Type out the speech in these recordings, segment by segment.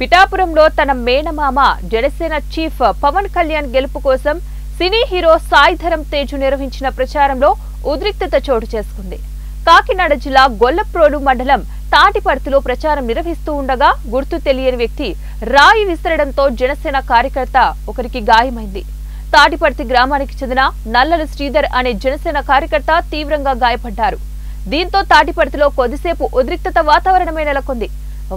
పిఠాపురంలో తన మేనమామ జనసేన చీఫ్ పవన్ కళ్యాణ్ గెలుపు కోసం సినీ హీరో సాయి ధరమ్ తేజ్ నిర్వహించిన ప్రచారంలో ఉద్రిక్తత చోటు చేసుకుంది. కాకినాడ జిల్లా గొల్లప్రోలు మండలం తాటిపర్తిలో ప్రచారం నిర్వహిస్తూ ఉండగా గుర్తు తెలియని వ్యక్తి రాయి విసరడంతో జనసేన కార్యకర్త ఒకరికి గాయమైంది. తాటిపర్తి గ్రామానికి చెందిన నల్లల శ్రీధర్ అనే జనసేన కార్యకర్త తీవ్రంగా గాయపడ్డారు. దీంతో తాటిపర్తిలో కొద్దిసేపు ఉద్రిక్తత వాతావరణమే నెలకొంది.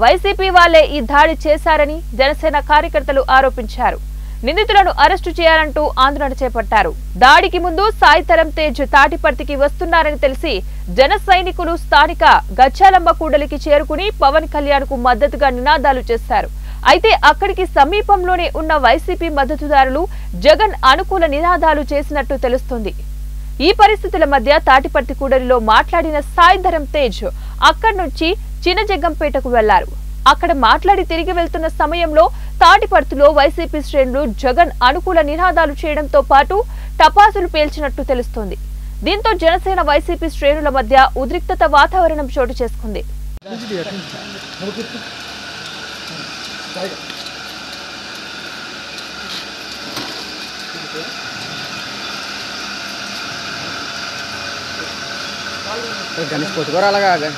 వైసీపీ వాళ్లే ఈ దాడి చేశారని జనసేన కార్యకర్తలు ఆరోపించారు. నిందితులను అరెస్టు చేయాలంటూ ఆందోళన చేపట్టారు. దాడికి ముందు సాయి ధరమ్ తేజ్ తాటిపర్తికి వస్తున్నారని తెలిసి జన సైనికులు స్థానిక గచ్చాలమ్మ కూడలికి చేరుకుని పవన్ కళ్యాణ్ కు మద్దతుగా నినాదాలు చేశారు. అయితే అక్కడికి సమీపంలోనే ఉన్న వైసీపీ మద్దతుదారులు జగన్ అనుకూల నినాదాలు చేసినట్టు తెలుస్తోంది. ఈ పరిస్థితుల మధ్య తాటిపర్తి కూడలిలో మాట్లాడిన సాయి ధరమ్ తేజ్ అక్కడి నుంచి చినజగ్గంపేటకు వెళ్లారు. అక్కడ మాట్లాడి తిరిగి వెళ్తున్న సమయంలో తాటిపర్తిలో వైసీపీ శ్రేణులు జగన్ అనుకూల నినాదాలు చేయడంతో పాటు టపాసులు పేల్చినట్టు తెలుస్తోంది. దీంతో జనసేన వైసీపీ శ్రేణుల మధ్య ఉద్రిక్తత వాతావరణం చోటు చేసుకుంది. गणेश पोटकोर अलग आ गए।